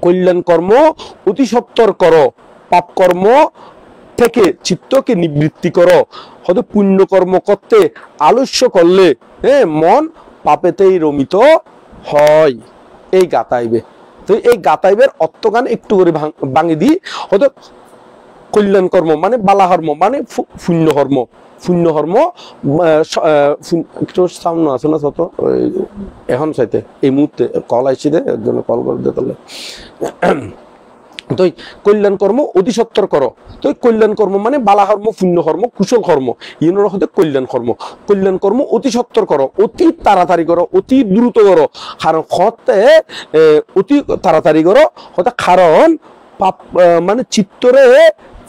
কল্যাণ কর্ম অতি সত্বর করো, পাপ কর্ম থেকে চিত্তকে নিবৃত্তি করো। হয়তো পুণ্য কর্ম করতে আলস্য করলে মন পাপেতেই রমিত হয়। এই গাতাইবে। তো এই গাতাইবের অর্থগান একটু করে ভাঙি দিই। হয়তো কল্যাণ কর্ম মানে বালাহর্ম মানে পুণ্য কর্ম, পুণ্য কর্ম একটু সামনে আছে না ছোট এখন চাইতে এই মুহূর্তে কল আইসি দে একজন কল করে দিতে। তো কল্যাণ কর্ম অতি সত্তর করো। তো কল্যাণ কর্ম মানে বালাহর্ম, পুণ্য কর্ম, কুশল কর্ম, ইউনোর হতে কল্যাণ কর্ম। কল্যাণ কর্ম অতি সত্তর করো, অতি তাড়াতাড়ি করো, অতি দ্রুত করো। কারণ হতে অতি তাড়াতাড়ি করো হতে কারণ পাপ মানে চিত্তরে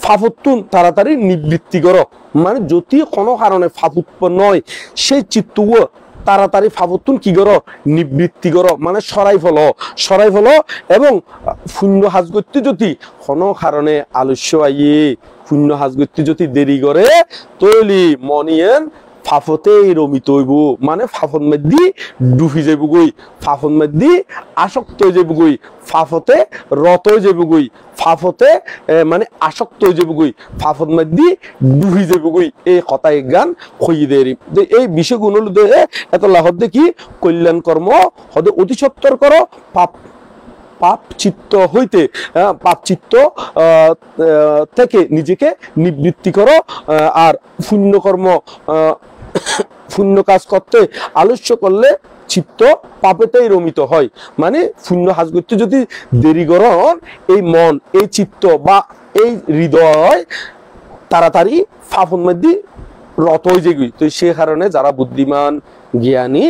ফাপ উৎপন্ন তাড়াতাড়ি নিবৃত্তি করো। মানে যদি কোনো কারণে ফাপ উৎপন্ন হয় সেই চিত্ত তাড়াতাড়ি ফাপতুন কি করো নিবৃত্তি করো, মানে সরাই ফেলো। এবং শূন্য হাজ করতে যদি কোনো কারণে আলস্য আইয়ে শূন্য হাজ করতে যদি দেরি করে তৈলি মনিয়েন ফাফতেই রমিত হইব, মানে ফাফত মধ্যে ডুবি যাবগই, ফাফত মধ্যে আসক্ত হয়ে যাবগই, ফাফতে রত হয়ে যাবগই, ফাফতে মানে আসক্ত হয়ে যাবগই, ফাফত মধ্যে ডুবি যাবগই। এই কথা গান হইয়ে দেরি। এই বিষয়গুলো এত লাহত দেখি কল্যাণ কর্ম হতে অতি সত্তর করো, পাপ চিত্ত হইতে পাপ চিত্ত থেকে নিজেকে নিবৃত্তি করো। আর পুণ্য কর্ম পুণ্য কাজ করতে আলস্য করলে চিত্ত পাপেতেই রমিত হয়। মানে পুণ্য কাজ করতে যদি দেরি করন এই মন, এই চিত্ত বা এই হৃদয় তাড়াতাড়ি ফাফন মধ্যে রত হয়ে যাবি। তো সে কারণে যারা বুদ্ধিমান জ্ঞানী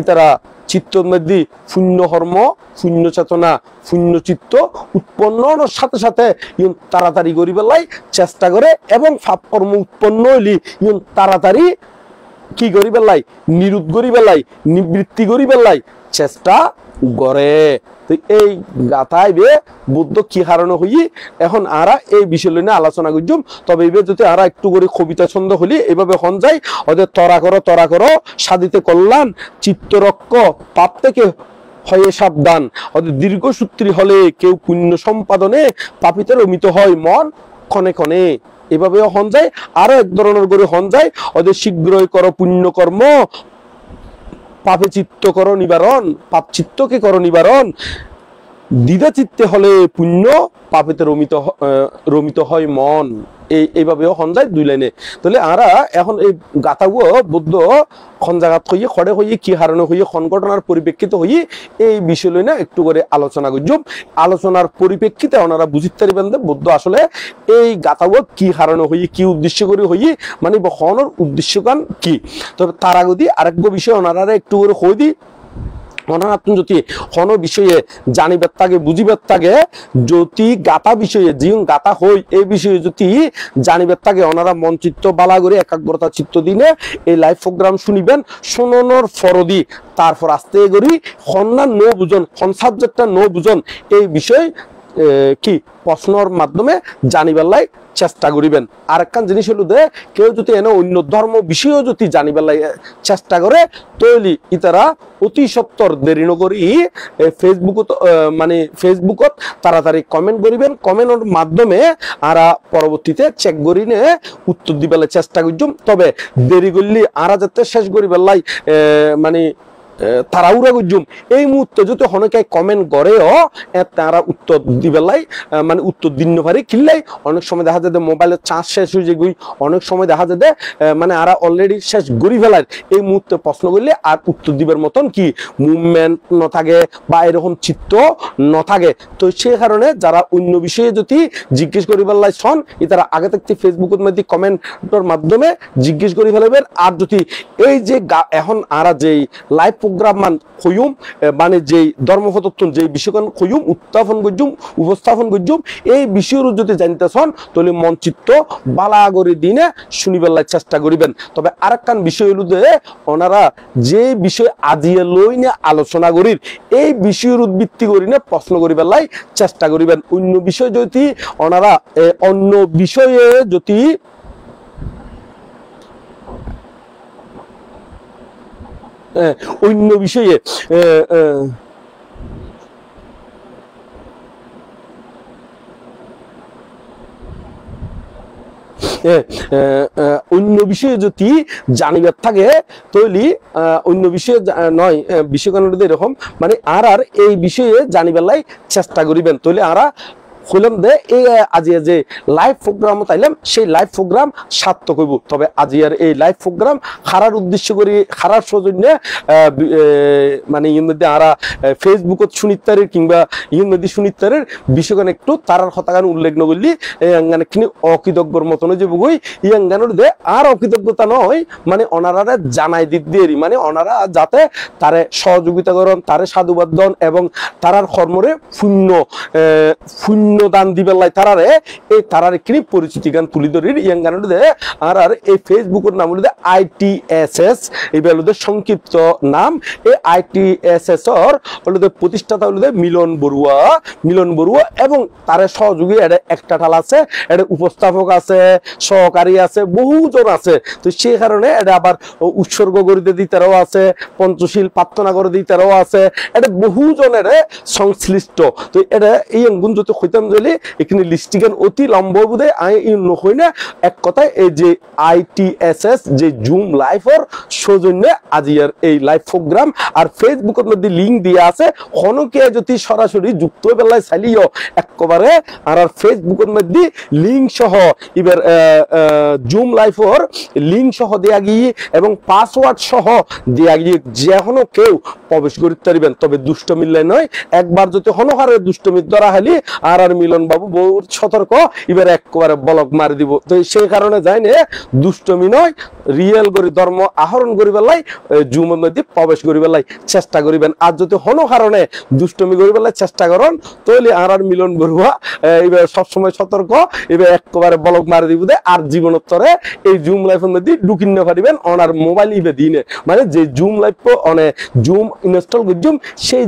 তারা চিত্তর মধ্যে শূন্য কর্ম, শূন্য চেতনা, শূন্য চিত্ত উৎপন্নর সাথে সাথে তাড়াতাড়ি করি বেলাই চেষ্টা করে এবং পাপ কর্ম উৎপন্ন হইলি তাড়াতাড়ি কি করি বেলাই নিরুদ্ধ করি বেলাই নিবৃত্তি করি বেলাই চেষ্টা করে। তো এই গাথাইবে বুদ্ধ কি কারণে হই এখন আরা এই বিষয় নিয়ে আলোচনা করছুম। তবে এইভাবে যদি আরা একটু করে কবিতা ছন্দ হলি এইভাবে হন যায় ওদের তরা করো সাধিতে কল্যাণ চিত্তরক্ষ পাপ থেকে হয়ে সাবধান। ওদের দীর্ঘসূত্রী হলে কেউ পুণ্য সম্পাদনে পাপিতে রমিত হয় মন ক্ষণে ক্ষণে। এভাবে হন যায়। আরো এক ধরনের করে হন যায় ওদের শীঘ্রই করো পুণ্য কর্ম পাপে চিত্ত করো নিবারণ, পাপ চিত্তকে করো নিবারণ। দ্বিধা চিত্তে হলে পুণ্য পাপেতে রমিত হয় মন। এইভাবেও হন যায় দুই লাইনে। তাহলে আরা এখন এই গাথাগুলো বুদ্ধ খন জায়গাত হইয়ে খড়ে হইয়ে কি হারানো হইয়ে খন ঘটনার পরিপ্রেক্ষিত হইয়ে এই বিষয় লই না একটু করে আলোচনা করছুম। আলোচনার পরিপ্রেক্ষিতে ওনারা বুঝিতে পারিবেন যে বুদ্ধ আসলে এই গাথাগুলো কি হারানো হইয়ে কি উদ্দেশ্য করে হইয়ে মানে হনর উদ্দেশ্য গান কি। তবে তার আগে দিয়ে আরেক বিষয় ওনারা একটু করে হই দি। ওনারা যদি কোনো বিষয়ে জানিবার থাকে বুঝিবার থাকে যদি গাথা বিষয়ে জীবন গাথা হই এই বিষয়ে যদি জানিবার থাকে ওনারা মন চিত্ত বালা করে একাগ্রতা চিত্ত দিনে এই লাইভ প্রোগ্রাম শুনিবেন। শুনানোর ফরদি তারপর আস্তে করি খন্না নো বুঝন খন সাবজেক্টটা নো বুঝন এই বিষয় কি প্রশ্নর মাধ্যমে জানিবার লাই চেষ্টা করিবেন। আর একখান জিনিস হলো যে কেউ যদি এনে অন্য ধর্ম বিষয়ও যদি জানিবার লাই চেষ্টা করে তৈলি ইতারা অতি সত্তর দেরি নকরি ফেসবুকত মানে ফেসবুকত তাড়াতাড়ি কমেন্ট করিবেন। কমেন্টের মাধ্যমে আরা পরবর্তীতে চেক করি নে উত্তর দিবার চেষ্টা করছুম। তবে দেরি করলি আরা যাতে শেষ করিবার লাই মানে তাড়াহুড়া করছুম এই মুহূর্তে যদি অনেকে কমেন্ট করেও তারা উত্তর দিবেলাই মানে উত্তর দিন পারি কিনলাই অনেক সময় দেখা যায় মোবাইলের চার্জ শেষ হয়ে যায়। অনেক সময় দেখা যায় মানে আরা অলরেডি শেষ গড়ি ফেলায় এই মুহূর্তে প্রশ্ন করলে আর উত্তর দিবার মতন কি মুভমেন্ট ন থাকে বা এরকম চিত্ত ন থাকে। তো সেই কারণে যারা অন্য বিষয়ে যদি জিজ্ঞেস করি ফেলাই শোন তারা আগে থাকতে ফেসবুকের মধ্যে কমেন্টের মাধ্যমে জিজ্ঞেস করি ফেলাবেন। আর যদি এই যে এখন আরা যেই লাইভ প্রোগ্রাম মান কইম মানে যেই ধর্মপতত্বন যেই বিষয়গান কইম উত্থাপন করছুম উপস্থাপন করছুম এই বিষয়ের যদি জানতে চান তাহলে মন চিত্ত বালা করে দিনে শুনিবার চেষ্টা করিবেন। তবে আরেকখান বিষয় হলো যে ওনারা যে বিষয় আজিয়ে লই না আলোচনা করির এই বিষয়ের উদ্ভিত্তি করি না প্রশ্ন করিবার লাই চেষ্টা করিবেন। অন্য বিষয় যদি ওনারা অন্য বিষয়ে যদি অন্য বিষয়ে অন্য বিষয়ে যদি জানিবার থাকে তাহলে অন্য বিষয়ে নয় বিষয় এরকম মানে আর এই বিষয়ে জানিবার লাই চেষ্টা করিবেন তাহলে আরা হইলাম দে এই আজিয়া যে লাইভ প্রোগ্রাম তাইলাম সেই লাইভ প্রোগ্রাম সার্থক হইব তবে আজিয়ার এই লাইভ প্রোগ্রাম হারার উদ্দেশ্য করি হারার সৌজন্যে মানে ইন মধ্যে আরা ফেসবুকত শুনিতারের কিংবা ইন মধ্যে শুনিতারের বিষয়গান একটু তারার হতাগান উল্লেখ নগরলি মানে কিনি অকৃতজ্ঞর মতন যে বুগই ইয়াঙ্গানোর দে আর অকৃতজ্ঞতা নয় মানে ওনারা জানাই দিক দিয়ে মানে ওনারা যাতে তারে সহযোগিতা করেন তারে সাধুবাদ দেন এবং তারার কর্মরে শূন্য দান দিবেন লাই তারারে এই তারারে কিনি পরিচিতি গান তুলি ধরির ইয়াং গান দে আর এই ফেসবুকের নাম হলো ITSS এই বেলুদে সংক্ষিপ্ত নাম এই ITSS এর হলো প্রতিষ্ঠাতা হলো মিলন বড়ুয়া এবং তারে সহযোগী একটা ঠাল আছে এটা উপস্থাপক আছে সহকারী আছে বহুজন আছে তো সেই কারণে এটা আবার উৎসর্গ করে দিতারও আছে পঞ্চশীল প্রার্থনা করে দিতারও আছে এটা বহুজনের সংশ্লিষ্ট তো এটা এই গুণ যদি হইতাম যদি এখানে লিস্টিগান অতি লম্ব বোধে নয় না এক কথায় এই যে ITSS যে জুম লাইভর সৌজন্যে আজিয়ার এই লাইভ প্রোগ্রাম আর ফেসবুকের মধ্যে লিঙ্ক দিয়ে আছে হনকে যদি সরাসরি যুক্ত বেলায় চালিও একেবারে আর ফেসবুকের মধ্যে লিঙ্ক সহ এবার জুম লাইভর লিঙ্ক সহ দেয়া গিয়ে এবং পাসওয়ার্ড সহ দেয়া গিয়ে যেকোনো কেউ প্রবেশ করতে পারবেন তবে দুষ্ট মিললে নয় একবার যদি হনহারে দুষ্টমির ধরা হলি আর মিলন বাবু বহুত সতর্ক এবার একেবারে বলক মারি দিব তো সেই কারণে যাই না দুষ্টমি নয় রিয়েল করে ধর্ম আহরণ করিবার লাই জুমের মধ্যে প্রবেশ করিবার লাই চেষ্টা করিবেন আর যদি হনো কারণে দুষ্টমি করিবার লাই চেষ্টা করেন তাহলে আর মিলন বড়ুয়া এবার সবসময় সতর্ক এবার একেবারে বলক মারি দিব আর জীবনোত্তরে এই জুম লাইফের মধ্যে ঢুকিন না পারিবেন ওনার মোবাইল ইবে দিনে মানে যে জুম লাইফ অনে জুম ইনস্টল করজুম সেই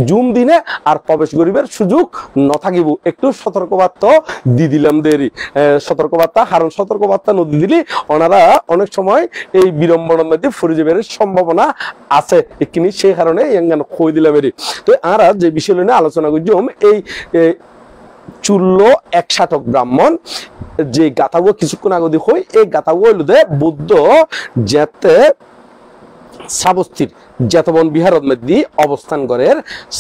জুম দিনে আর প্রবেশ করিবার সুযোগ না থাকিব একটু সতর্কবার্তা দি দিলাম দেরি সতর্কবার্তা কারণ সতর্কবার্তা নদী দিলি ওনারা অনেক সময় এই বিড়ম্বনার মধ্যে ফুরে যাবার সম্ভাবনা আছে এখানে সেই কারণে কই দিলাম এরি তো আর যে বিষয় নিয়ে আলোচনা করছিলাম এই চুল্ল 160 ব্রাহ্মণ যে গাথাগুলো কিছুক্ষণ আগে হই এই গাথাগুলো হইল বুদ্ধ যেতে সাবস্তির জেতবন বিহারের মধ্যে অবস্থান করে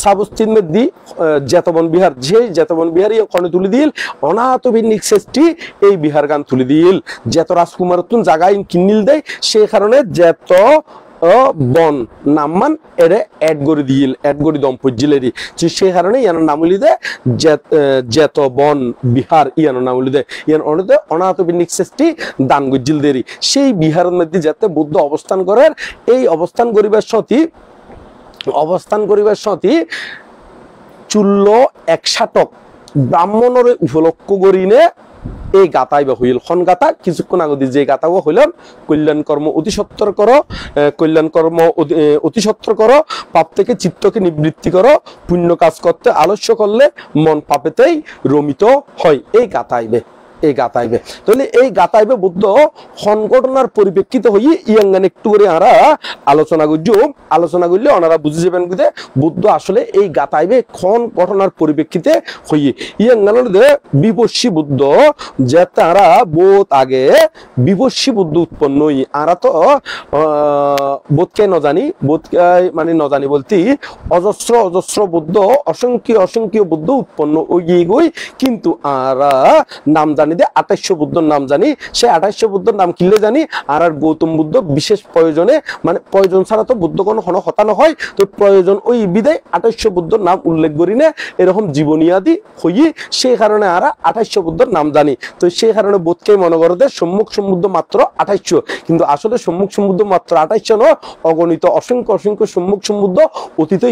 সাবস্তির মধ্যে জেতবন বিহার যে জেতবন বিহারী ওখানে তুলে দিল অনাথ ভিন্নিক শ্রেষ্ঠী এই বিহার গান তুলে দিল যেত রাজকুমার জায়গায় কিনিল দেয় সেই কারণে যেত বন নামমান এরে অ্যাড করে দিল অ্যাড করে দম্পতিলেরই সেই কারণে ইয়ার নাম লিদে যেত বন বিহার ইয়ার নাম লিদে ইয়ার অনেতে অনাথ বিনিক শ্রেষ্ঠী দান গজ্জিল দেরি সেই বিহারের মধ্যে যাতে বুদ্ধ অবস্থান করেন এই অবস্থান করিবার সতী চুল্ল 160 ব্রাহ্মণরে উপলক্ষ করিনে এই গাতাইবা হইল খন গাতা কিছুক্ষণ আগে যে গাতাও হইলাম কল্যাণ কর্ম অতি সত্তর করো কল্যাণ কর্ম অতি সত্তর করো পাপ থেকে চিত্তকে নিবৃত্তি করো পুণ্য কাজ করতে আলস্য করলে মন পাপেতেই রমিত হয় এই গাতাইবে তাহলে এই গাতাইবে বুদ্ধ সংগঠনার পরিপ্রেক্ষিতে হই ইয়াঙ্গান একটু করে আমরা আলোচনা করলে ওনারা বুঝে যাবেন যে বুদ্ধ আসলে এই গাতাইবে খন ঘটনার পরিপ্রেক্ষিতে হই ইয়াঙ্গানের বিপস্যী বুদ্ধ যে তারা বহুত আগে বিপস্যী বুদ্ধ উৎপন্ন হই আমরা তো বোধকে মানে নজানি বলতে অজস্র বুদ্ধ অসংখ্য বুদ্ধ উৎপন্ন হই কিন্তু আমরা নাম জানি 2800 বুদ্ধর নাম জানি সেই 2800 বুদ্ধর নাম কিলে জানি আর গৌতম বুদ্ধ বিশেষ প্রয়োজনে মানে প্রয়োজন ছাড়া তো বুদ্ধ কোনো হতানো হয় তো প্রয়োজন ওই বিদায় 2800 বুদ্ধর নাম উল্লেখ করি না এরকম জীবনীয়াদি হই সেই কারণে আর 2800 বুদ্ধর নাম জানি তো সেই কারণে বোধকে মনে করতে সম্মুখ সমুদ্র মাত্র 2800 কিন্তু আসলে সম্মুখ সমুদ্র মাত্র 2800 নয় অগণিত অসংখ্য সম্মুখ সমুদ্র অতীত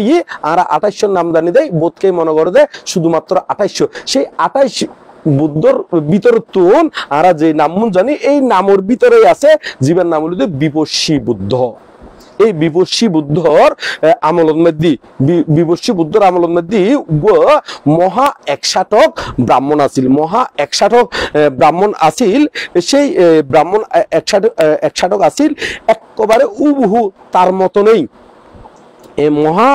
আর 2800 নাম জানি দেয় বোধকে মনে করতে শুধুমাত্র 2800 সেই 28 বুদ্ধর ভিতর তুন আর যে নাম জানি এই নামর ভিতরে আছে জীবের নাম হলো বিপস্যী বুদ্ধ এই বিপস্যী বুদ্ধর আমলের মধ্যে মহা 160 ব্রাহ্মণ আছিল সেই ব্রাহ্মণ 160 আছিল একেবারে উবহু তার মতো নেই এই মহা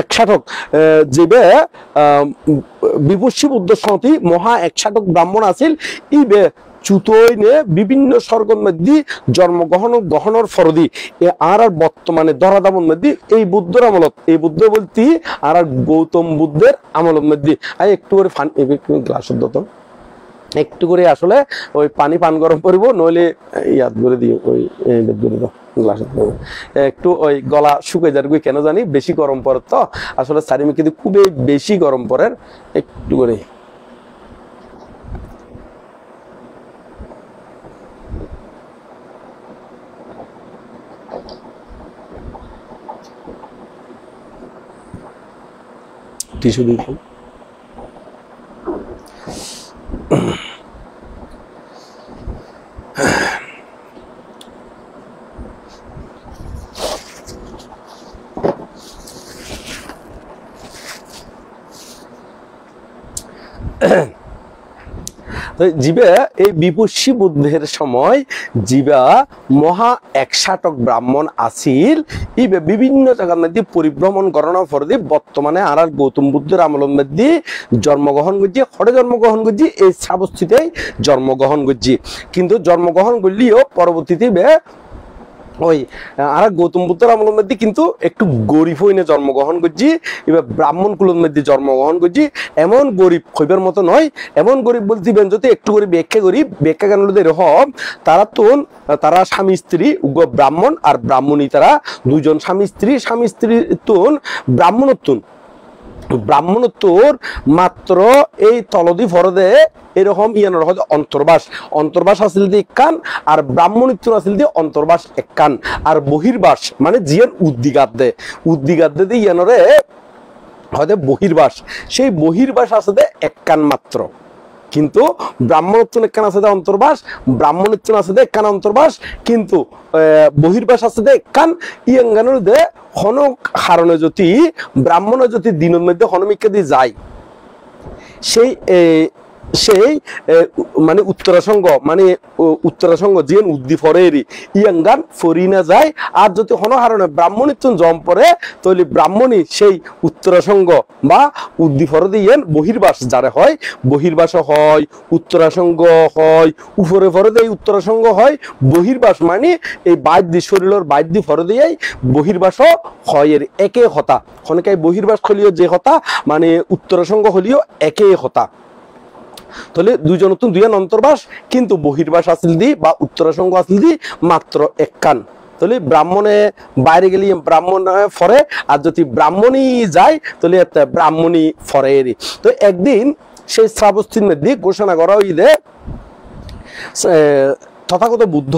একষাটক যেবে বিপস্যী বুদ্ধ সমিতি মহা একষাটক ব্রাহ্মণ আছিল ইবে চুতইনে বিভিন্ন স্বর্গের মধ্যে জন্মগ্রহণ গ্রহণের ফরদি আর বর্তমানে দরাদামন মধ্যে এই বুদ্ধর আমলত এই বুদ্ধ বলতে আর গৌতম বুদ্ধের আমলত মধ্যে একটু করে গ্লাস দতন একটু করে আসলে ওই পানি পান গরম করবো নইলে ইয়াদ করে দিও ওই করে দাও গ্লাস একটু ওই গলা শুকিয়ে যার কেন জানি বেশি গরম পড়ে তো আসলে চারিমি কিন্তু খুবই বেশি গরম পড়ে একটু করে টিস্যু দিই জীবে এই বিপস্যী বুদ্ধের সময় জীবা মহা একষাটক ব্রাহ্মণ আছিল ইবে বিভিন্ন জায়গার মধ্যে পরিভ্রমণ করানোর পরে বর্তমানে আর গৌতম বুদ্ধের আমলের মধ্যে জন্মগ্রহণ করছি হরে জন্মগ্রহণ করছি এই শ্রাবস্তিতেই জন্মগ্রহণ করছি কিন্তু জন্মগ্রহণ করলেও পরবর্তীতে ওই আর গৌতম বুদ্ধের আমলের মধ্যে কিন্তু একটু গরিব হইনে জন্মগ্রহণ করছি এবার ব্রাহ্মণ কুলের মধ্যে জন্মগ্রহণ করছি এমন গরিব হইবার মতো নয় এমন গরিব বলতে যদি একটু করে ব্যাখ্যা কেন এরকম তারা স্বামী স্ত্রী ব্রাহ্মণ আর ব্রাহ্মণী তারা দুজন স্বামী স্ত্রী তুন ব্রাহ্মণোত্তর মাত্র এই তলদি ফরদে এরকম ইয়ানোর হয়তো অন্তর্বাস আসিল দিয়ে একখান আর ব্রাহ্মণিত্ব আসিল দিয়ে অন্তর্বাস একখান আর বহির্বাস মানে জিয়ার উদ্দিগাদ্দে দিয়ে ইয়ানোরে হয়তো বহির্বাস সেই বহির্বাস আছে একখান মাত্র কিন্তু ব্রাহ্মণোত্তর একখান আছে অন্তর্বাস ব্রাহ্মণোত্তর আছে একখান অন্তর্বাস কিন্তু বহির্বাস আছে একখান ইয়াঙ্গানোর দে হনক হারণে যদি ব্রাহ্মণে যদি দিনের মধ্যে হনমিকা দিয়ে যায় সেই মানে উত্তরাসঙ্গ যে উদ্দি ফরেরি ইয়াঙ্গান ফরি না যায় আর যদি হন হারণে ব্রাহ্মণিত্ব জম পড়ে তাহলে ব্রাহ্মণী সেই উত্তরাসঙ্গ বা উদ্দি ফর দিয়ে বহির্বাস যারা হয় বহির্বাস হয় উত্তরাসঙ্গ হয় উপরে ফর দিয়ে উত্তরাসঙ্গ হয় বহির্বাস মানে এই বাদ্যি শরীরের বাদ্যি ফর দিয়ে বহির্বাস হয় এর একে হতা অনেকে বহির্বাস হলিও যে হতা মানে উত্তরাসঙ্গ হলিও একে হতা তাহলে দুইজন দুইজন অন্তর্বাস কিন্তু বহির্বাস আসিল দি বা উত্তরাসঙ্গ আসিল দি মাত্র একখান তাহলে ব্রাহ্মণে বাইরে গেলে ব্রাহ্মণ ফরে আর যদি ব্রাহ্মণী যায় তাহলে ব্রাহ্মণী ফরে তো একদিন সেই শ্রাবস্তির মধ্যে ঘোষণা করা হই দে তথাগত বুদ্ধ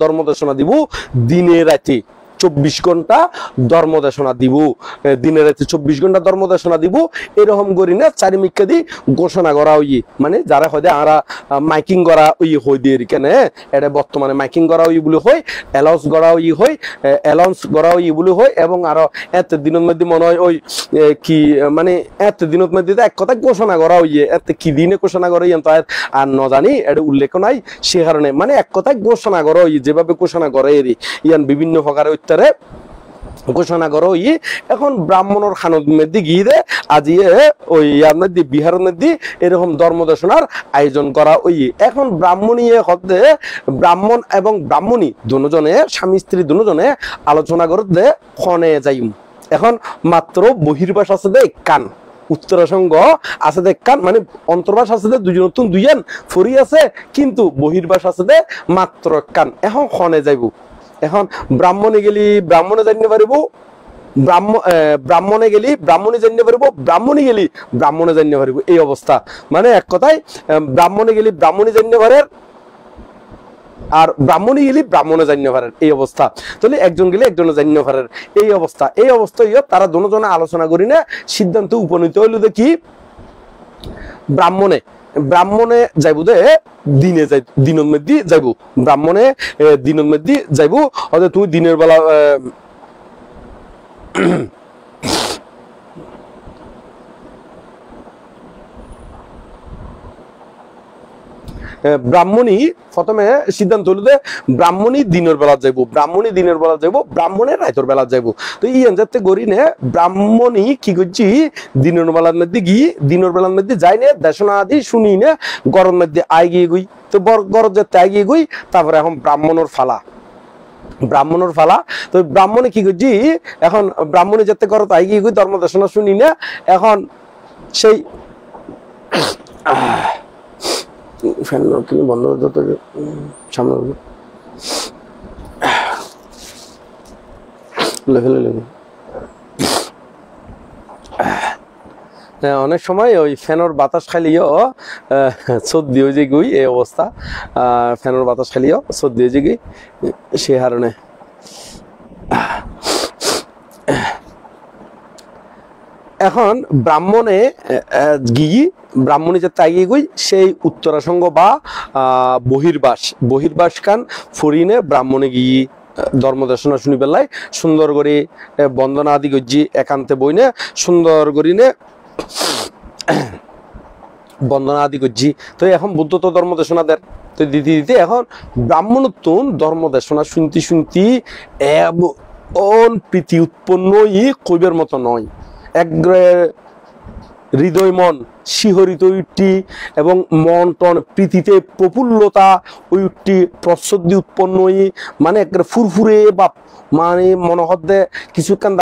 ধর্ম দেশনা দিব দিনে রাতে 24 ঘন্টা ধর্ম দেশনা দিব দিনে রাতে 24 ঘন্টা ধর্ম দেশনা দিব এরকম করি না চারিমিকা দি ঘোষণা করা হই মানে যারা হয়তো আরা মাইকিং করা ওই হই দিয়ে কেনে এটা বর্তমানে মাইকিং করা হই বলে হয় অ্যালাউন্স করা হই বলে হয় এবং আরো এত দিনের মধ্যে মনে হয় ওই কি মানে এত দিনের মধ্যে এক কথা ঘোষণা করা হই এত কি দিনে ঘোষণা করা হই আর ন জানি এটা উল্লেখ নাই সে কারণে মানে এক কথায় ঘোষণা করা হই যেভাবে ঘোষণা করে ইয়ান বিভিন্ন প্রকারের ঘোষণা করো এখন ব্রাহ্মণের খানত মধ্যে গিয়ে দে আজি ওই মধ্যে বিহারের মধ্যে এরকম ধর্মদেশনার আয়োজন করা এখন ব্রাহ্মণী হতে ব্রাহ্মণ এবং ব্রাহ্মণী দুজনে স্বামী স্ত্রী দুজনে আলোচনা করতে খনে যাইম এখন মাত্র বহির্বাস আছে দে কান উত্তরাসঙ্গ আছে দে কান মানে অন্তর্বাস আছে দে দুজন ফরি আছে কিন্তু বহির্বাস আছে দে মাত্র কান এখন খনে যাইব এখন ব্রাহ্মণে গেলি ব্রাহ্মণে জানতে পারিব ব্রাহ্মণে গেলি ব্রাহ্মণী জানতে পারিব ব্রাহ্মণী গেলি ব্রাহ্মণে জানতে পারিব এই অবস্থা মানে এক কথায় ব্রাহ্মণে গেলি ব্রাহ্মণী জানতে পারে আর ব্রাহ্মণী গেলি ব্রাহ্মণে জানতে পারে এই অবস্থা তাহলে একজন গেলে একজনে জানতে পারে এই অবস্থা তারা দুজনে আলোচনা করি না সিদ্ধান্ত উপনীত হইল কি ব্রাহ্মণে যাইব দে দিনের মধ্যে যাইব ব্রাহ্মণে দিনের মধ্যে যাইব হয়তো তুমি দিনের বেলা ব্রাহ্মণী প্রথমে সিদ্ধান্ত হলো যে ব্রাহ্মণী দিনের বেলা যাইব, ব্রাহ্মণী দিনের বেলা যাইব, ব্রাহ্মণের রাইতের বেলা যাইব। তো ইয়ান যাতে গড়ি নে ব্রাহ্মণী কি করছি দিনের বেলার মধ্যে গিয়ে দিনের বেলার মধ্যে যাই নে দেশনা আদি শুনি না গরম মধ্যে আই গিয়ে গই। তো গরম যাতে আই গিয়ে গই তারপরে এখন ব্রাহ্মণের ফালা, ব্রাহ্মণের ফালা। তো ব্রাহ্মণে কি করছি এখন ব্রাহ্মণী যাতে করো তাই গিয়ে গই ধর্ম দেশনা শুনি না এখন সেই ফ্যান তুমি বন্ধ যত সামনে অনেক সময় ওই ফ্যানের বাতাস খাইলেও সর্দি হয়ে যে গুই এই অবস্থা, ফ্যানের বাতাস খাইলেও সর্দি হয়ে যে গুই সে কারণে। এখন ব্রাহ্মণে গিয়ে ব্রাহ্মণী যে তাইয়ে গই সেই উত্তরাসঙ্গ বা বহির্বাস খান ফরিনে ব্রাহ্মণে গিয়ে ধর্মদর্শনা শুনি পেলাই সুন্দর করে বন্দনা আদি গজ্জি একান্তে বইনে সুন্দর করিনে বন্দনা আদি গজ্জি। তো এখন বুদ্ধ তো ধর্মদেশনা দেন, তো দিতে দিতে এখন ব্রাহ্মণোত্তম ধর্মদেশনা শুনতি এমন প্রীতি উৎপন্ন কইবের মতো নয়, একগ্রে হৃদয় মন শিহরিত উঠি এবং মন টন প্রীতিতে প্রফুল্লতা ওই উঠি প্রসদ্ধি উৎপন্ন মানে একবারে ফুরফুরে বা মানে মনোহদ্দে কিছুক্ষণ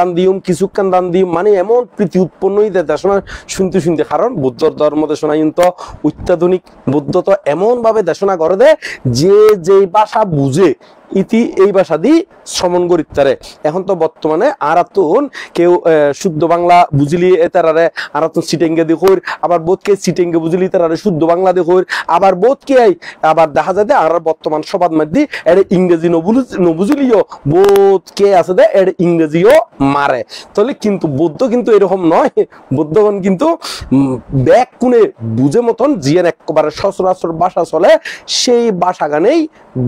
দান দিম মানে এমন প্রীতি উৎপন্ন দেশনা শুনতে শুনতে। কারণ বুদ্ধর ধর্ম দেশনা কিন্তু অত্যাধুনিক, বুদ্ধ তো এমন ভাবে দেশনা করে দেয় যে যেই ভাষা বুঝে ইতি এই ভাষা দি শ্রমণ করিতারে। এখন তো বর্তমানে আরাতুন কেউ শুদ্ধ বাংলা বুঝলি তারারে আরাতুন সিটেঙ্গে দেখুর, আবার বোধকে সিটেঙ্গে বুঝলি তারারে শুদ্ধ বাংলা দেখুর, আবার বোধকে আবার দেখা যায় আর বর্তমান সবাদ মধ্যে এর ইংরেজি নবুঝলিও বোধকে আছে দে এর ইংরেজিও মারে। তাহলে কিন্তু বুদ্ধ কিন্তু এরকম নয়, বুদ্ধগণ কিন্তু ব্যাক কোণে বুঝে মতন জিয়ান একেবারে সচরাচর ভাষা চলে সেই ভাষা গানেই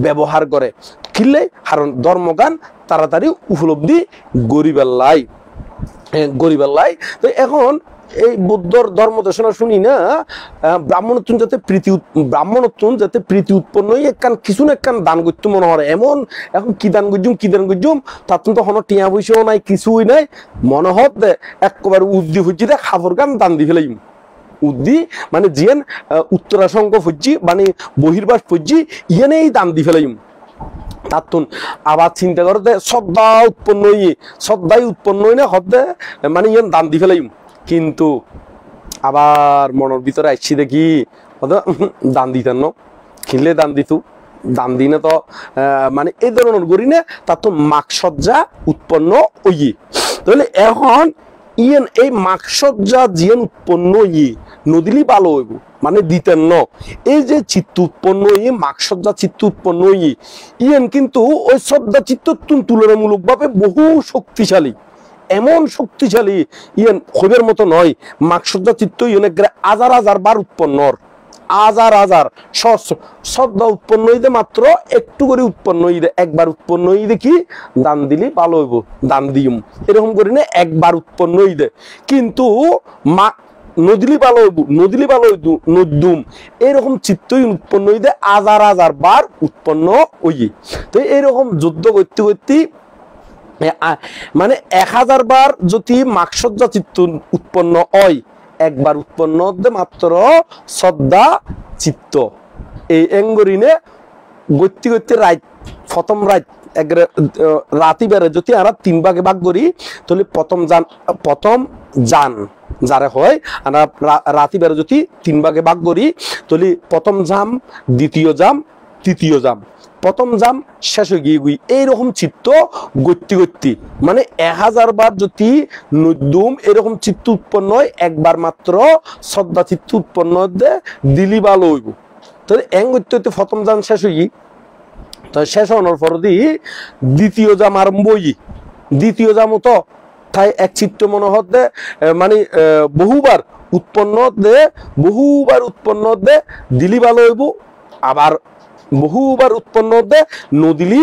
ব্যবহার করে কিনলে কারণ ধর্মগান তাড়াতাড়ি উপলব্ধি গরিবেল্লাই। তো এখন এই বুদ্ধর ধর্ম দেশনা শুনি না ব্রাহ্মণোত্তম যাতে প্রীতি উৎপন্ন একখান কিছু না একখান দান করতে মনে হয় এমন। এখন কি দান করছুম তার তো কোনো টিয়া পয়সাও নাই কিছুই নাই, মনে হয় একবার উদ্দি ফুজ্জিতে খাবার গান দান দি ফেলাই উদ্দি মানে জিয়ান উত্তরাসঙ্গ ফুজ্জি মানে বহির্বাস ফুজ্জি ইয়ানেই দান দি ফেলাইম। তাতুন আবার চিন্তা করতে শ্রদ্ধাই উৎপন্ন না হতে মানে ইয়ান দান দি ফেলাইম। কিন্তু আবার মনের ভিতরে আসছি দেখি দান দিতেন ন কিনলে দান দিত দান দিনে তো মানে এই ধরনের করি না তার তো মাকসজ্জা উৎপন্ন ওই। তাহলে এখন ইয়েন এই মাকসজ্জা জিয়ান উৎপন্ন নদিলি ভালো হইব মানে দিতেন ন এই যে চিত্ত উৎপন্ন মাকসজ্জা চিত্ত উৎপন্ন ইয়েন কিন্তু ওই শ্রদ্ধা চিত্ত তুলনামূলক ভাবে বহু শক্তিশালী, এমন শক্তিশালী ইয়েন খবের মতো নয়। মাকসজ্জা চিত্ত ইয়েন হাজার বার উৎপন্নর হাজার শ্রদ্ধা উৎপন্ন হইতে মাত্র একটু করে উৎপন্ন হইতে একবার উৎপন্ন হইতে কি দান দিলি ভালো হইব দান দিম এরকম করি না একবার উৎপন্ন হইতে। কিন্তু নদিলি ভালো হইব নদুম এরকম চিত্তই উৎপন্ন হইতে হাজার বার উৎপন্ন হই। তো এরকম যুদ্ধ করতে করতে মানে 1000 বার যদি মাকসজ্জা চিত্ত উৎপন্ন হয় একবার উৎপন্ন মাত্র শ্রদ্ধা চিত্ত এই এঙ্গরিনে গতি রাত প্রথম রাত রাতি বেড়ে যদি আমরা 3 ভাগে ভাগ করি তাহলে প্রথম যান যারা হয় আমরা রাতি বেড়ে যদি 3 ভাগে ভাগ করি তাহলে প্রথম জাম দ্বিতীয় জাম তৃতীয় জাম প্রথম জাম শেষ হয়ে গিয়ে এইরকম চিত্ত গতি মানে 1000 বার যদি নদুম এরকম চিত্ত উৎপন্ন হয় একবার মাত্র শ্রদ্ধা চিত্ত উৎপন্ন দিলি ভালো হইব। তাহলে এং গতি হইতে প্রথম জাম শেষ হই তো শেষ হওয়ার পর দি দ্বিতীয় জাম আরম্ভ হই দ্বিতীয় জামও তো তাই এক চিত্ত মনে হতে মানে বহুবার উৎপন্ন দিলি ভালো হইব আবার বহুবার উৎপন্ন নদিলি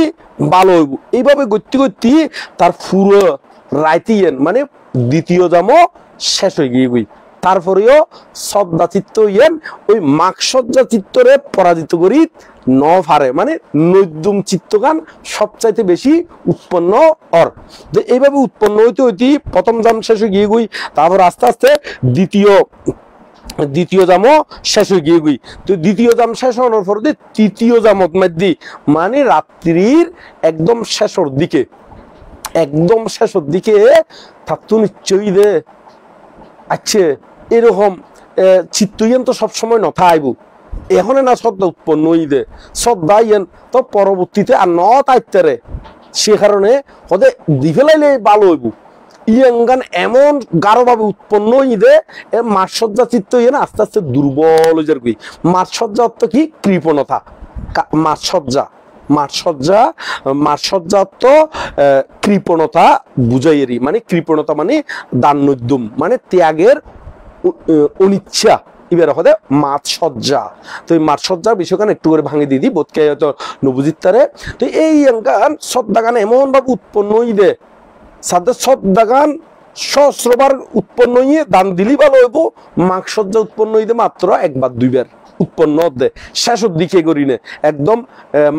ভালো হইব। এইভাবে গতি তার পুরো রাইতিয়েন মানে দ্বিতীয় জামও শেষ হয়ে গিয়ে তারপরেও শ্রদ্ধা চিত্ত ইয়েন ওই মাকসজ্জা চিত্তরে পরাজিত করি ন পারে, মানে নৈদ্যম চিত্তগান সবচাইতে বেশি উৎপন্ন অর। যে এইভাবে উৎপন্ন হইতে হইতে প্রথম জাম শেষ হয়ে গিয়ে গই, তারপর আস্তে আস্তে দ্বিতীয় জামও শেষ হয়ে গিয়ে গই। তো দ্বিতীয় জাম শেষ হওয়ার পর তৃতীয় জামত মধ্যে মানে রাত্রির একদম শেষের দিকে, একদম শেষের দিকে থাকতো নিশ্চয়ই দে আচ্ছা এরকম চিত্ত ইয়েন তো সবসময় নথা আইব, এখন না শ্রদ্ধা উৎপন্ন হই দে, শ্রদ্ধা ইয়েন তো পরবর্তীতে আর ন তাইতারে, সে কারণে হতে দি ফেলাইলে ভালো হইব। ইয়াঙ্গান এমন গাঢ়ভাবে উৎপন্ন হইদে মাৎসজ্জা চিত্ত ইয়ে না আস্তে আস্তে দুর্বল হয়ে যাবে। মাৎসজ্জা অর্থ কি? কৃপণতা। মাৎসজ্জা অর্থ কৃপণতা বুঝাইয়েরই, মানে কৃপণতা মানে দান্যোদ্যম, মানে ত্যাগের অনিচ্ছা, এবার হতে মাৎসজ্জা। তো এই মাৎসজ্জার বিষয়খান একটু করে ভাঙি দিদি বোধকে হয়তো নবুজিত্তারে। তো এই গান শ্রদ্ধা গান এমন ভাবে উৎপন্ন হইদে, সাথে শ্রদ্ধা গান সহস্রবার উৎপন্ন হইয়ে দান দিলি ভালো হইব। মাকসজ্জা উৎপন্ন হইতে মাত্র একবার দুইবার উৎপন্ন হতে, শেষের দিকে করি নে একদম,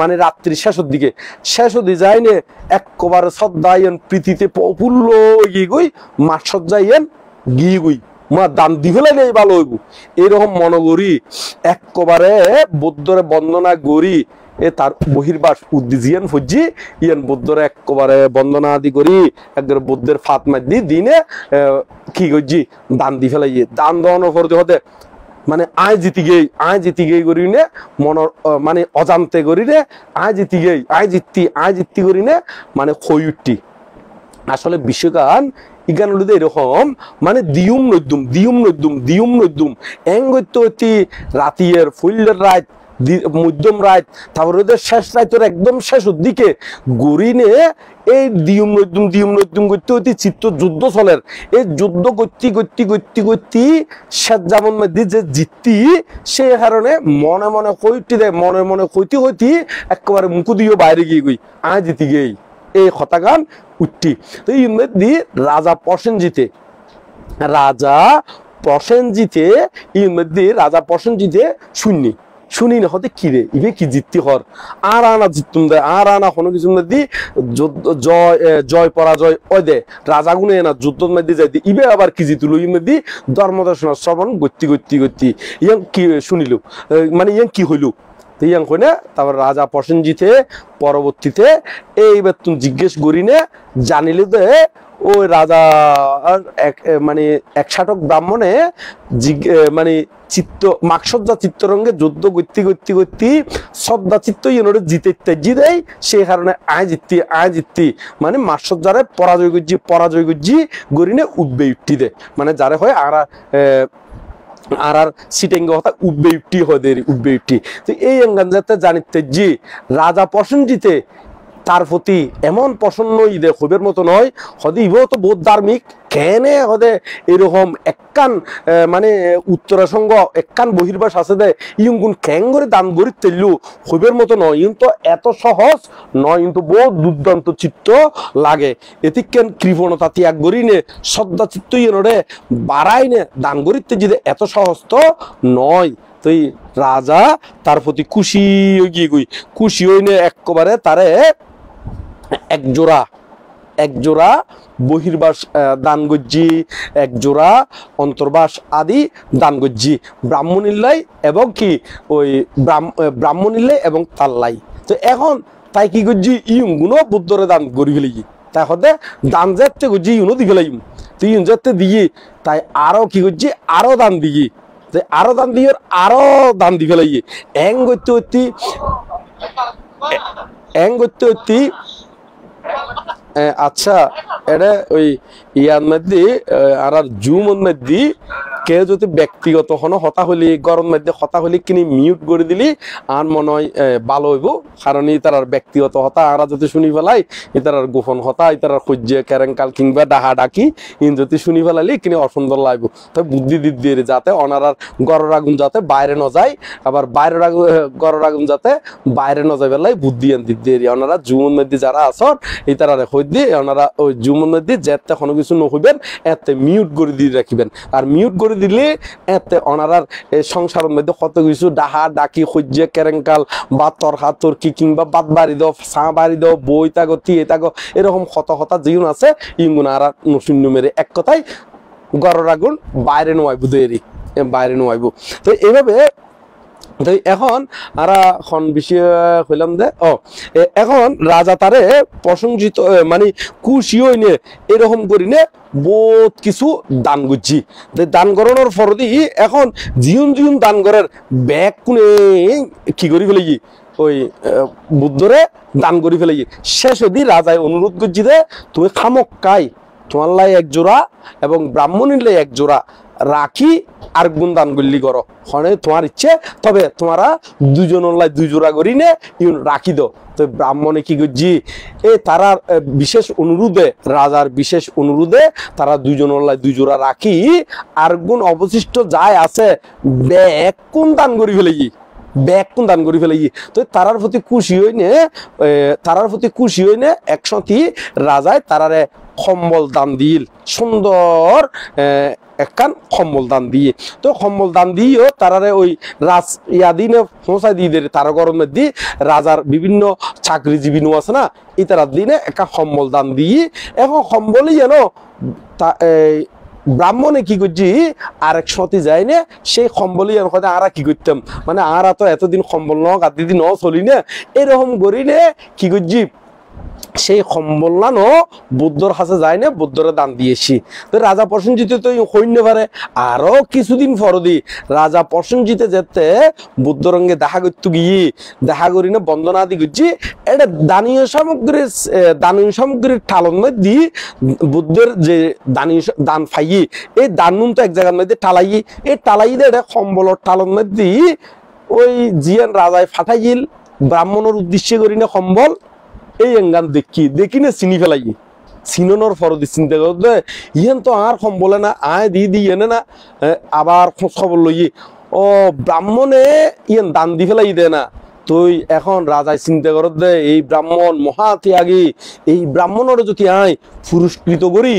মানে রাত্রি শেষের দিকে, শেষ দি যাই নে একবারে শ্রদ্ধা ইয়েন প্রীতিতে প্রফুল্ল গিয়ে গই, মাকসজ্জা ইয়েন গিয়ে গই মা দান দি ফেলাইলে ভালো হইব। এরকম মনে করি একবারে বৌদ্ধরে বন্দনা করি, তার বহির্বাস উদ্দিজিয়ান ফজ্জি ইয়ান বুদ্ধরে একবারে বন্দনা আদি করি একবারে বুদ্ধের ফাত মাদি দিনে কি করছি দান দি ফেলাইয়ে, দান দেওয়ানোর পর হতে মানে আয় জিতি গেই করি নে মনের মানে অজান্তে করি নে আয় জিতি করি নে মানে খই উঠতি। আসলে বিশ্বগান ইগান হলো এরকম, মানে দিয়ুম নৈদ্যুম এং হইতে রাতিয়ের ফুল্লের রাত, মধ্যম রাত, তারপরে শেষ রাতের একদম শেষের দিকে গড়িনে এই দিয়ুম নৈদ্যুম করতে হইতে চিত্ত যুদ্ধ চলের। এই যুদ্ধ করতে শেষ জামন মধ্যে যে জিততি, সে কারণে মনে মনে কইতে দেয়, মনে কইতে একেবারে মুখু দিয়ে বাইরে গিয়ে গই আয় জিতি গেই এই কথা গান উঠতি। তো এই মধ্যে রাজা প্রসেনজিতে শুনি না হতে কি রে ইবে কি জিততি হর আর আনা জিতুম দে আর আনা কোনো কিছু মধ্যে জয় পরাজয় ওই দে রাজা গুনে না যুদ্ধ মধ্যে যাই দি ইবে আবার কি জিতুলো ই মধ্যে ধর্মদর্শন শ্রবণ গতি ইয়াং কি শুনিল, মানে ইয়াং কি হইল ইয়াং কই না। তারপর রাজা প্রসেনজিতে পরবর্তীতে এইবার তুমি জিজ্ঞেস করি না জানিলে দে ওই রাজা মানে একশাটক ব্রাহ্মণে মানে মাকসজ্জা চিত্তরঙ্গে যুদ্ধ করতে শ্রদ্ধা চিত্ত ইনরে জিতে দেয়, সেই কারণে আয় জিততি মানে মাকসজ্জারে পরাজয় গজ্জি গরিনে উঠবে উঠতি দে, মানে যারে হয় আর সিটেঙ্গ কথা উঠবে উঠতি। তো এই অঙ্গান যাতে জানিতে জি রাজা প্রসেনজিতে তার প্রতি এমন প্রসন্ন ঈদে খুবের মতো নয়, হদে ইবও তো বহুত ধার্মিক কেনে হদে এরকম একখান মানে উত্তরাসঙ্গ একখান বহির্বাস আছে দে ইয়ুন খ্যাং করে দান গড়ি তেলু খুবের মতো নয়, ইয়ুন তো এত সহজ নয়, কিন্তু বহুত দুর্দান্ত চিত্ত লাগে। এতিকেন কৃপণতা ত্যাগ করি নে শ্রদ্ধা চিত্ত ইয়নরে বাড়াই নে দান গড়িতে যদি এত সহজ তো নয়। তো রাজা তার প্রতি খুশি হই নে একবারে তারে একজোড়া বহির্বাস দান গজ্জি, একজোড়া অন্তর্বাস আদি দান গজ্জি ব্রাহ্মণিল্লাই এবং কি ওই ব্রাহ্মণিল্লাই এবং তাল্লাই। তো এখন তাই কি গজ্জি ইউন গুণ বুদ্ধরে দান গড়ি ফেলি, তাই হতে দান যাতে গজ্জি ইউনও দি ফেলাই, তো ইউন যাতে দিয়ে তাই আরো কি গজ্জি আরো দান দিয়ে আরো দান দি ফেলাই এং করতে আচ্ছা এটা ওই ইয়ার মধ্যে আর জুমের মধ্যে কে যদি ব্যক্তিগত হন হতা হলি গরম মধ্যে হতা হলি কিনি মিউট করে দিলি আর মনে হয় ভালো হইব, কারণ ইতার ব্যক্তিগত হতা আর যদি শুনি ফেলাই ইতার গোপন হতা ইতার সহ্য কেরেঙ্কাল কিংবা ডাহা ডাকি ইন যদি শুনি ফেলালি কিনি অসুন্দর লাগবো। তো বুদ্ধি দিয়ে যাতে অনারার গড়ের আগুন যাতে বাইরে ন যায়, আবার গড়ের আগুন যাতে বাইরে ন যায় বেলাই বুদ্ধি আন দিয়ে ওনারা জুমের মধ্যে যারা আসন ইতারা হইত দিয়ে ওনারা ওই জুমের মধ্যে যেতে কোনো কিছু নহইবেন এতে মিউট করে দিয়ে রাখিবেন, আর মিউট করে দিলে এতে অনারার সংসারের মধ্যে কত কিছু ডাহা ডাকি সহ্য কেরেঙ্কাল বা তরহা তর্কি কিংবা বাদ বাড়ি দাও চা বাড়ি দাও বই তাগো তিয়ে তাগো এরকম হতা হতা জীবন আছে ইগুন আর নশূন্য মেরে এক কথায় গড়ের আগুন বাইরে নোয়াইব দেরি বাইরে নোয়াইব। তো এইভাবে তো এখন আরা খন বিষয় হইলাম দে এখন রাজা তারে প্রশংসিত মানে খুশি হইনে এরকম করিনে বহুত কিছু দান করছি দান করানোর ফরদি এখন জিউন জিউন দান করার ব্যাগ কোনে কি করি ফেলে ওই বুদ্ধরে দান করি ফেলে শেষ অবধি রাজায় অনুরোধ করছি দে তুমি খামক কাই তোমার লাই এক জোড়া এবং ব্রাহ্মণীর লাই এক জোড়া রাখি আর গুণ দান করলি করো হনে তোমার ইচ্ছে তবে তোমারা দুজন লাই দুই জোড়া করি নে রাখি দো। তো ব্রাহ্মণে কি করছি তারা বিশেষ অনুরোধে রাজার বিশেষ অনুরোধে তারা দুজন লাই দুই জোড়া রাখি আর গুণ অবশিষ্ট যায় আছে ব্যাগ কোন দান করি ফেলে ব্যাগ কোন দান করি ফেলে তো তারার প্রতি খুশি হইনে একসাথে রাজায় তারারে কম্বল দান দিল সুন্দর একখান কম্বল দান দিয়ে। তো কম্বল দান দিয়েও তারারে ওই রাজ ইয়াদিনে পৌঁছাই দিয়ে দেয় তারা গরমের দিয়ে রাজার বিভিন্ন চাকরিজীবী নো আছে না এই তারা দিনে একটা কম্বল দান দিয়ে এখন কম্বলই যেন ব্রাহ্মণে কি করছি আরেক সতী যায় না সেই কম্বলই কথা আরা কি করতাম মানে আরা তো এতদিন কম্বল ন গাদি ন চলি না এরকম করি নে কি করছি সেই কম্বল নানো বুদ্ধর কাছে যায় না বুদ্ধরে দান দিয়েছি। তো রাজা প্রসেনজিৎ তো হইন পারে আরো কিছুদিন পরদি রাজা প্রসেনজিৎ যেতে বুদ্ধরঙ্গে দেখা করতে গিয়ে দেখা করি না বন্দনা আদি করছি এটা দানীয় সামগ্রীর ঠালন মধ্যে বুদ্ধের যে দান ফাইয়ে এই দান নুন তো এক জায়গার মধ্যে টালাই এই টালাই দিয়ে এটা কম্বলের ঠালন মধ্যে ওই জিয়ান রাজায় ফাটাইল ব্রাহ্মণের উদ্দেশ্যে করি না কম্বল এই এঙ্গান দেখি না চিনি ফেলাই চিননোর ফরদি চিন্তা করতে ইহেন তো আর কম বলে না আয় দি এনে না আবার খোঁজ খবর লই ও ব্রাহ্মণে ইয়েন দান দি ফেলাই দে না তুই এখন রাজায় চিন্তা করত দে এই ব্রাহ্মণ মহা ত্যাগী এই ব্রাহ্মণের যদি আয় পুরস্কৃত করি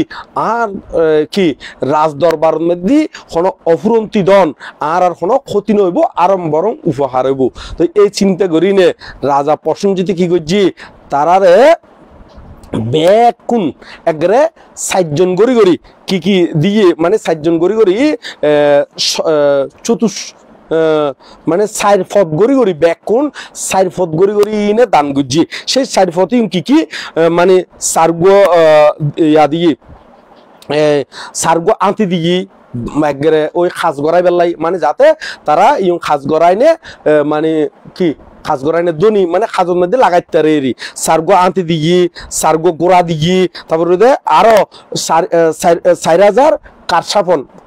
আর কি রাজ দরবার মধ্যে কোনো অফুরন্তি দন আর কোনো ক্ষতি নইব আরম বরং উপহার হইব। তো এই চিন্তা করি নে রাজা প্রসেনজিৎ কি করছি তারারে ব্যাগ কোন একবারে 60 জন গড়ি কি দিয়ে মানে 60 জন গড়ি মানে 4 ফট গড়ি ব্যাগ কোন 4 ফট গড়ি নে দান গুজি সেই 4 ফট কি মানে সার্গ ইয়া দিয়ে সার্গ আঁতি দিয়ে একবারে ওই খাস গড়াই বেলাই মানে যাতে তারা ইউ খাস গড়াই নে মানে কি খাস গড়াইনে দনি মানে খাজর মধ্যে লাগাইতে পারে সার্গো আনতে দিয়ে সার্গো গোড়া দিয়ে তারপরে আরো 4000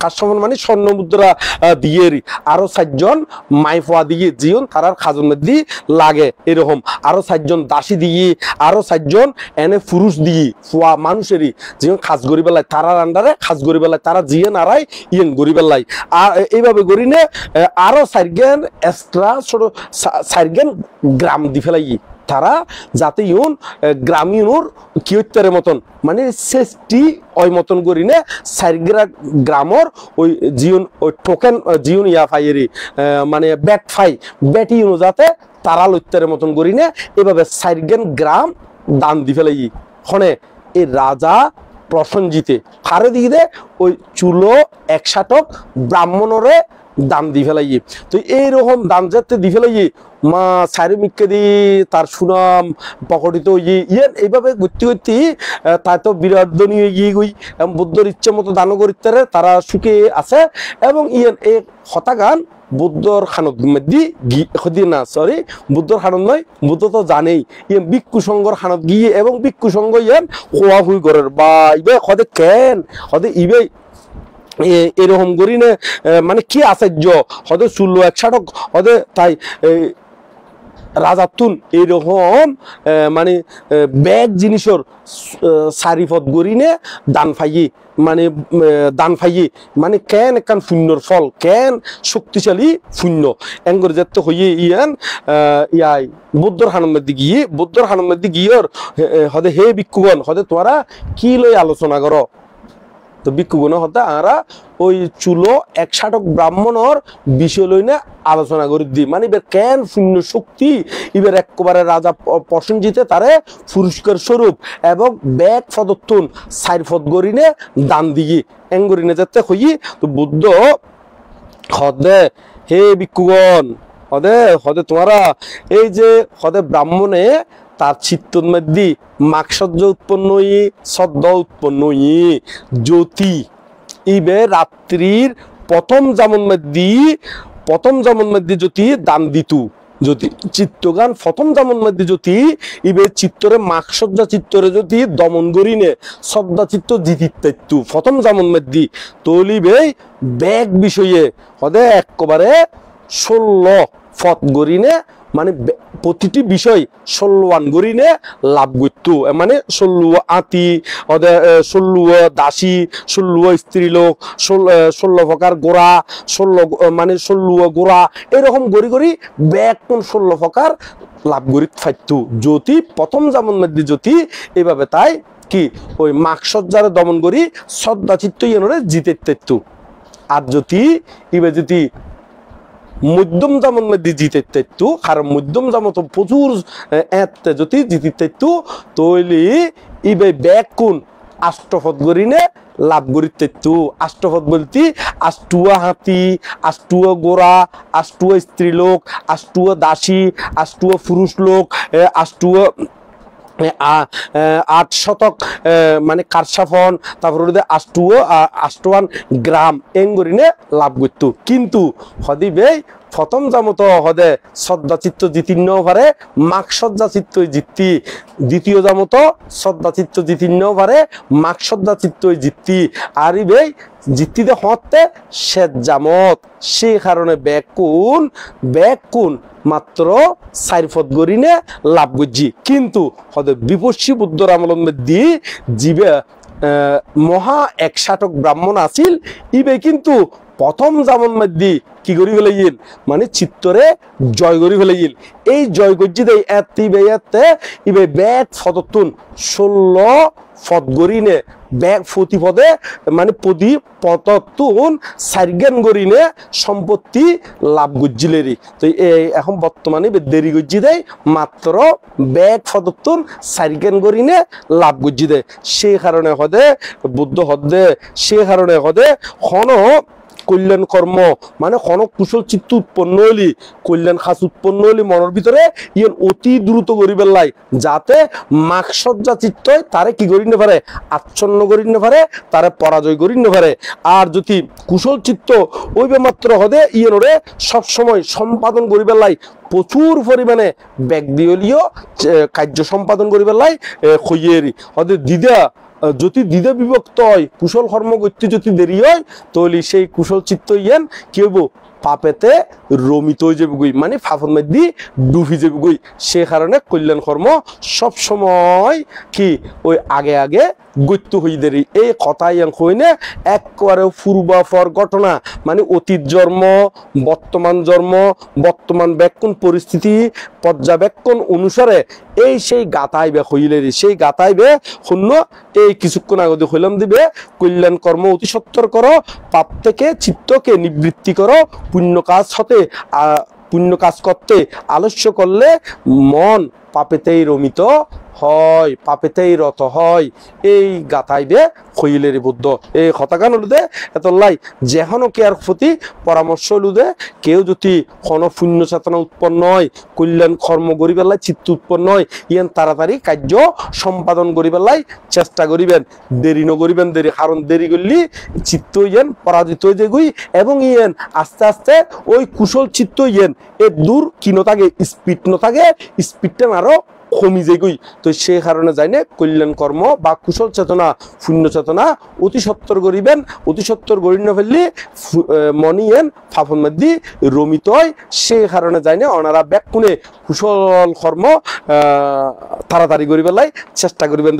কারসাফন মানে স্বর্ণ মুদ্রা দিয়ে আরো 4 জন মাইফোয়া দিয়ে জিয়ন তারার খাজর মধ্যে লাগে এরকম আরো 4 জন দাসী দিয়ে আরো 4 জন এনে পুরুষ দিয়ে ফুয়া মানুষেরই জিয়ন খাস গরি বেলায় তারার আন্ডারে খাস গরি বেলায় তারা জিয়ে নারাই ইয়েন গরি বেলায় আর এইভাবে গরি নে আরো 4 জন এক্সট্রা ছোট 4 জন গ্রাম দি ফেলাই তারা যাতে ইউন গ্রামীণর কিয়ত্তরের মতন মানে সেফটি ওই মতন করি না 4 গ্রামর ওই জিওন ওই টোকেন জিওন ইয়া ফাইয়েরি মানে ব্যাট ইউন যাতে তারা লইত্তরের মতন করি না এভাবে 4 গ্রাম দান দি ফেলাই হনে এই রাজা প্রসেনজিতে খারে দিয়ে দে ওই চুলো 100 ব্রাহ্মণরে দাম দি ফেলাই। তো এইরকম দাম যাতে দি ফেলাই মা সারি মিক্কে দি তার সুনাম পকটিত ইয়ে এইভাবে ঘুরতে ঘুরতে তাই তো বিরাটনী গিয়ে গই বুদ্ধর ইচ্ছে মতো দান করিতে তারা সুখে আছে এবং ইয়েন এই হতাগান বুদ্ধর খানত মধ্যে না সরি বুদ্ধর খানত নয় বুদ্ধ তো জানেই ইয়েন ভিক্ষু সংঘর খানত গিয়ে এবং ভিক্ষু সংঘ ইয়েন খোয়া হুই করের বা ইবে হদে কেন হদে ইবে এরকম করি না মানে কি আশ্চর্য হয়তো 16 হদে তাই রাজাতুন এইরকম মানে ব্যাগ জিনিসের 4 ফট গড়ি নে দান ফাইয়ে মানে কেন একখান শূন্যর ফল কেন শক্তিশালী শূন্য এঙ্গর যেতে হইয়ে ইয়াই বুদ্ধর হানমের গিয়ে হদে হে ভিক্ষুগণ হদে তোরা কি লই আলোচনা করো তো ভিক্ষুগণ হতে আরা ওই চুলো 160 ব্রাহ্মণর বিষয় লইনে আলোচনা করে দিই মানে এবার কেন শূন্য শক্তি এবার একবারে রাজা প্রসেনজিতে তারে পুরস্কার স্বরূপ এবং ব্যাগ ফদত্তুন 4 ফদ গরিনে দান দিই এঙ্গরিনে যাতে হই তো বুদ্ধ হদে হে ভিক্ষুগণ হদে হদে তোমারা এই যে হদে ব্রাহ্মণে তার চিত্তর মধ্যে মাকসজ্জ উৎপন্ন হই শ্রদ্ধা উৎপন্ন হই জ্যোতি ইবে রাত্রির প্রথম জামন মধ্যে যদি দান দিতু যদি চিত্তগান প্রথম জামন মধ্যে যদি ইবে চিত্তরে মাকসজ্জা চিত্তরে যদি দমন করিনে শ্রদ্ধা চিত্ত জিতিত্তু প্রথম জামন মধ্যে তলিবে ব্যাগ বিষয়ে হদে একবারে 16 ফত গরিনে মানে প্রতিটি বিষয় 16 গরিনে লাভ করতো মানে 16 আতি 16 দাসী 16 স্ত্রী লোক 16 প্রকার গোড়া 16 মানে 16 গোড়া এরকম গড়ি গড়ি ব্যাগ কোন 16 প্রকার লাভ করি ফাইতো জ্যোতি প্রথম জামন মধ্যে জ্যোতি এইভাবে তাই কি ওই মাকসজ্জারে দমন করি শ্রদ্ধা চিত্ত ইয়েনরে জিতে আর জ্যোতি ইবে যদি মধ্যম জামন মধ্যে জিতে কারণ মধ্যম জাম তো প্রচুর যদি জিতে তৈলি ইবে ব্যাগ কোন আষ্টফত গরিনে লাভ করিতে আষ্টফত বলতে 8 হাতি 8 গোড়া 8 স্ত্রী লোক 8 দাসী 8 পুরুষ লোক 8 8 শতক মানে কারসাফন তারপরে আষ্টওয়ান গ্রাম এঙ্গরিনে লাভ করতো কিন্তু হদিবে প্রথম জামত হদে শ্রদ্ধা চিত্ত জিতিন্ন পারে মাকসজ্জা চিত্ত জিতি দ্বিতীয় জামত শ্রদ্ধা চিত্ত জিতিন্ন পারে মাকসজ্জা চিত্ত জিতি আর ইবে জিতিতে হতে শেষ জামত সেই কারণে ব্যাগ কোন মাত্র 4 ফত গরিনে লাভ করছি কিন্তু হদে বিপর্ষী বুদ্ধর আমলন মধ্যে জীবে মহা 160 ব্রাহ্মণ আছিল ইবে কিন্তু প্রথম জামন মধ্যে কি করি ফেলাইল মানে চিত্তরে জয় করি ফেলাইল এই জয় গজ্জি দেয় এতে ইবে ব্যাগ ফদতুন 16 ফদ গরিনে ব্যাগ প্রতি পদে মানে পদতুন 4 জ্ঞান গরিনে সম্পত্তি লাভ গজ্জিলেরি তো এখন বর্তমানে দেরি গজ্জি দেয় মাত্র ব্যাগ ফদতুন 4 জ্ঞান গরিনে লাভ গজ্জি দেয় সেই কারণে হদে বুদ্ধ হদে সেই কারণে হদে কল্যাণ কর্ম মানে কুশল চিত্ত উৎপন্ন হইলি কল্যাণ খাস উৎপন্ন হইলি মনের ভিতরে ইয়েন অতি দ্রুত করি পেলাই যাতে মাকসজ্জা চিত্ত তারে কি করি না পারে আচ্ছন্ন করি না পারে তারে পরাজয় করি না পারে আর যদি কুশল চিত্ত ওইবে মাত্র হদে ইয়েনরে সবসময় সম্পাদন করি পেলাই প্রচুর পরিমাণে ব্যাগ দিয়লীয় কার্য সম্পাদন করি পেলাই হইয়েরি হদে দিদা যদি দ্বিধা বিভক্ত হয় কুশল কর্ম করতে যদি দেরি হয় তাহলে সেই কুশল চিত্ত ইয়েন কি হইব পাপেতে রমিত হয়ে যাবে গই মানে ফাফন মধ্যে ডুবি যাবে গই সে কারণে কল্যাণ কর্ম সব সময় কি ওই আগে গত্য হয়ে দেরি এই কথাই হইনে একবারে পূর্বাপর ঘটনা মানে অতীত জন্ম বর্তমান ব্যাকুণ পরিস্থিতি পর্যবেক্ষণ অনুসারে এই সেই গাতাইবে হইলেরি সেই গাতাইবে শূন্য এই কিছুক্ষণ আগতে হইলাম দিবে কল্যাণ কর্ম অতি সত্তর করো পাপ থেকে চিত্তকে নিবৃত্তি করো পুণ্য কাজ করতে আলস্য করলে মন পাপেতেই রমিত হয় পাপেতেই রত হয় এই গাতাইবে হইলের বুদ্ধ এই হতাগান হলুদে এতলাই যেহনো কেয়ার প্রতি পরামর্শ হলুদে কেউ যদি কোনো পুণ্য চেতনা উৎপন্ন হয় কল্যাণ কর্ম করি পেলাই চিত্ত উৎপন্ন হয় ইয়েন তাড়াতাড়ি কার্য সম্পাদন করি পেলাই চেষ্টা করিবেন দেরি নকরিবেন দেরি কারণ দেরি করলে চিত্ত ইয়েন পরাজিত হয়ে যাগুই এবং ইয়েন আস্তে আস্তে ওই কুশল চিত্ত ইয়েন এর দূর কিনো থাকে স্পিড নথাকে স্পিডটা আরো কমি যাইগই তো সেই কারণে যাইনে কল্যাণ কর্ম বা কুশল চেতনা পুণ্য চেতনা অতি সত্তর করিবেন অতি সত্তর করি না ফেললে মনিয়েন ফাফন মধ্যে রমিত হয় সেই কারণে যাইনে ওনারা ব্যাকুণে কুশল কর্ম তাড়াতাড়ি করি পেলাই চেষ্টা করিবেন।